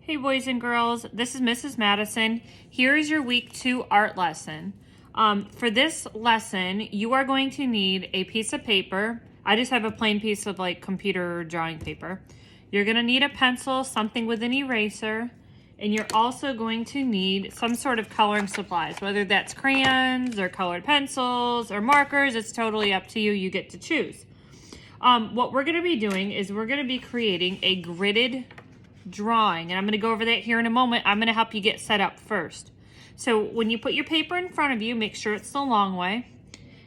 Hey boys and girls, this is Mrs. Madison. Here is your week 2 art lesson. For this lesson, you are going to need a piece of paper. I just have a plain piece of like computer drawing paper. You're going to need a pencil, something with an eraser, and you're also going to need some sort of coloring supplies, whether that's crayons or colored pencils or markers. It's totally up to you. You get to choose. What we're going to be doing is we're going to be creating a gridded drawing, and I'm going to go over that here in a moment. I'm going to help you get set up first. So when you put your paper in front of you, make sure it's the long way,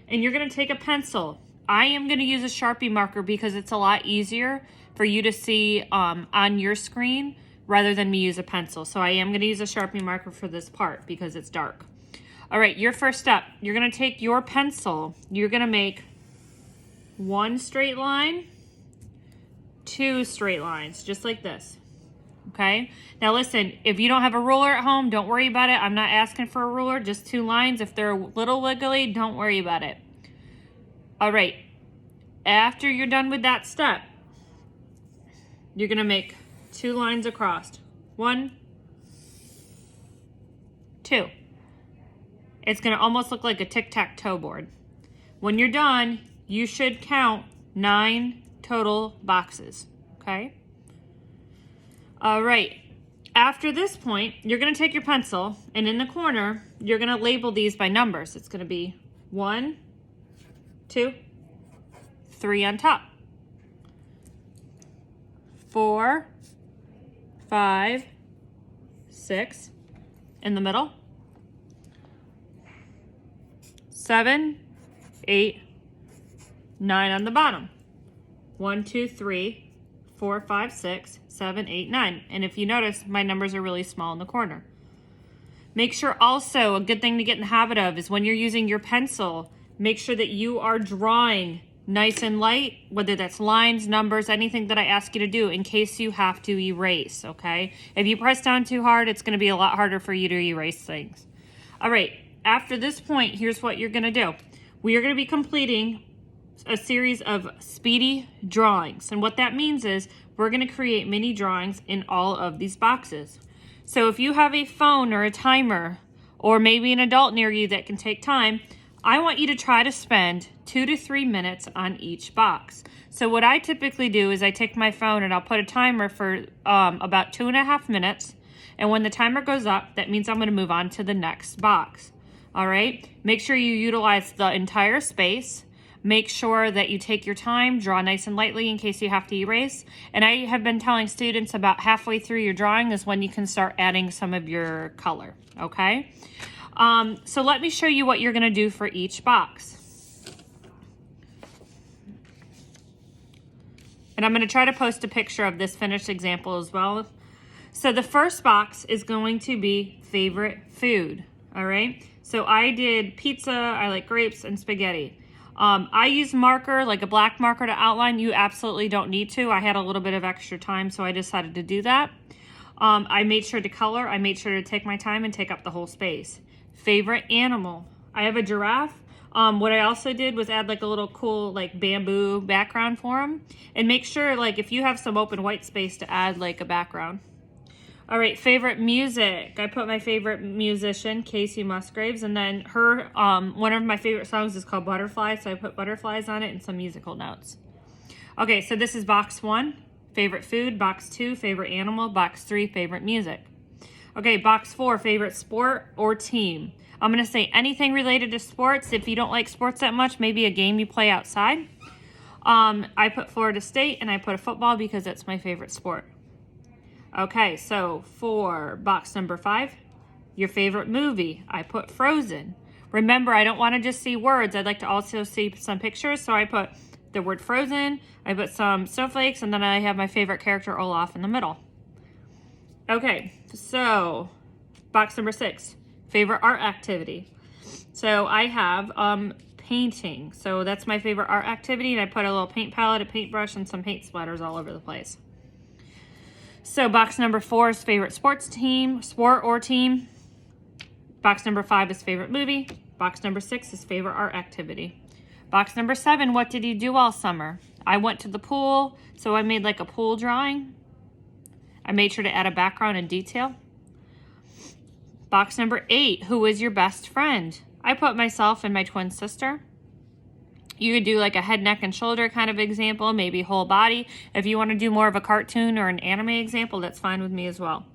and you're going to take a pencil. I am going to use a Sharpie marker because it's a lot easier for you to see on your screen rather than me use a pencil. So I am going to use a Sharpie marker for this part because it's dark. All right, your first step, you're going to take your pencil. You're going to make one straight line, two straight lines, just like this. Okay, now listen, if you don't have a ruler at home, don't worry about it. I'm not asking for a ruler, just two lines. If they're a little wiggly, don't worry about it. All right, after you're done with that step, you're gonna make two lines across. 1, 2. It's gonna almost look like a tic-tac-toe board. When you're done, you should count 9 total boxes, okay? All right, after this point, you're gonna take your pencil and in the corner, you're gonna label these by numbers. It's gonna be 1, 2, 3 on top, 4, 5, 6 in the middle, 7, 8, 9 on the bottom. 1, 2, 3, 4, 5, 6, 7, 8, 9. And if you notice, my numbers are really small in the corner. Make sure also, a good thing to get in the habit of is when you're using your pencil, make sure that you are drawing nice and light, whether that's lines, numbers, anything that I ask you to do in case you have to erase, okay? If you press down too hard, it's gonna be a lot harder for you to erase things. All right, after this point, here's what you're gonna do. We are gonna be completing a series of speedy drawings. And what that means is we're going to create mini drawings in all of these boxes. So if you have a phone or a timer or maybe an adult near you that can take time, I want you to try to spend 2 to 3 minutes on each box. So what I typically do is I take my phone and I'll put a timer for about 2.5 minutes. And when the timer goes up, that means I'm going to move on to the next box. All right. Make sure you utilize the entire space. Make sure that you take your time, draw nice and lightly in case you have to erase. And I have been telling students about halfway through your drawing is when you can start adding some of your color, okay? So let me show you what you're gonna do for each box. And I'm gonna try to post a picture of this finished example as well. So the first box is going to be favorite food, all right? So I did pizza, I like grapes, and spaghetti. I use marker, like a black marker to outline. You absolutely don't need to. I had a little bit of extra time, so I decided to do that. I made sure to color. I made sure to take my time and take up the whole space. Favorite animal. I have a giraffe. What I also did was add like a little cool like bamboo background for him. And make sure like if you have some open white space to add like a background. All right, favorite music. I put my favorite musician, Casey Musgraves, and then her, one of my favorite songs is called Butterflies, so I put butterflies on it and some musical notes. Okay, so this is box 1, favorite food. Box 2, favorite animal. Box 3, favorite music. Okay, box 4, favorite sport or team. I'm gonna say anything related to sports. If you don't like sports that much, maybe a game you play outside. I put Florida State and I put a football because that's my favorite sport. Okay, so for box number 5, your favorite movie. I put Frozen. Remember, I don't want to just see words. I'd like to also see some pictures. So I put the word Frozen, I put some snowflakes, and then I have my favorite character, Olaf, in the middle. Okay, so box number 6, favorite art activity. So I have painting. So that's my favorite art activity, and I put a little paint palette, a paintbrush, and some paint splatters all over the place. So box number 4 is favorite sport or team. Box number 5 is favorite movie. Box number 6 is favorite art activity. Box number 7, what did you do all summer? I went to the pool, so I made like a pool drawing. I made sure to add a background and detail. Box number 8, who is your best friend? I put myself and my twin sister. You could do like a head, neck, and shoulder kind of example, maybe whole body. If you want to do more of a cartoon or an anime example, that's fine with me as well.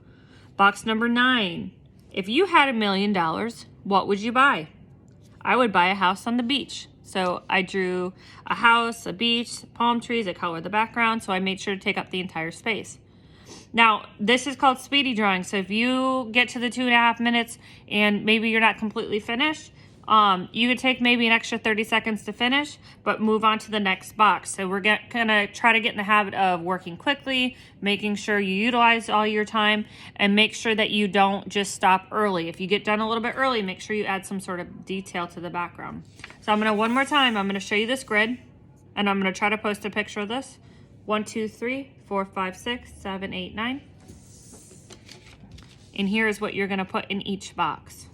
Box number 9, if you had $1 million, what would you buy? I would buy a house on the beach. So I drew a house, a beach, palm trees, I colored the background, so I made sure to take up the entire space. Now, this is called speedy drawing, so if you get to the 2.5 minutes and maybe you're not completely finished, you could take maybe an extra 30 seconds to finish, but move on to the next box. So we're gonna try to get in the habit of working quickly, making sure you utilize all your time, and make sure that you don't just stop early. If you get done a little bit early, make sure you add some sort of detail to the background. So one more time, I'm gonna show you this grid, and I'm gonna try to post a picture of this. 1, 2, 3, 4, 5, 6, 7, 8, 9. And here is what you're gonna put in each box.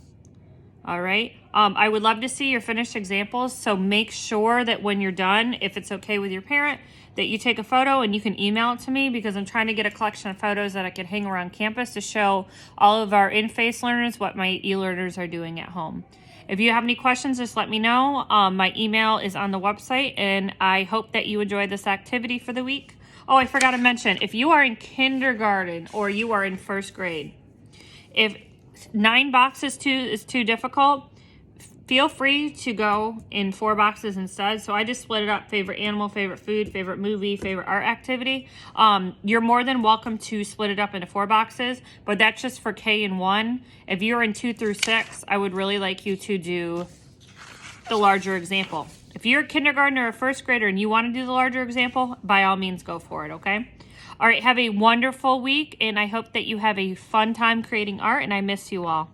All right, I would love to see your finished examples, so make sure that when you're done, if it's okay with your parent, that you take a photo and you can email it to me, because I'm trying to get a collection of photos that I can hang around campus to show all of our in-face learners what my e-learners are doing at home. If you have any questions, just let me know. My email is on the website, and I hope that you enjoy this activity for the week. Oh, I forgot to mention, if you are in kindergarten or you are in first grade, if 9 boxes is too difficult, feel free to go in 4 boxes instead. So I just split it up: favorite animal, favorite food, favorite movie, favorite art activity. You're more than welcome to split it up into 4 boxes, but that's just for K and 1. If you're in 2 through 6, I would really like you to do the larger example. If you're a kindergartner or a first grader and you want to do the larger example, by all means go for it, okay? All right, have a wonderful week, and I hope that you have a fun time creating art, and I miss you all.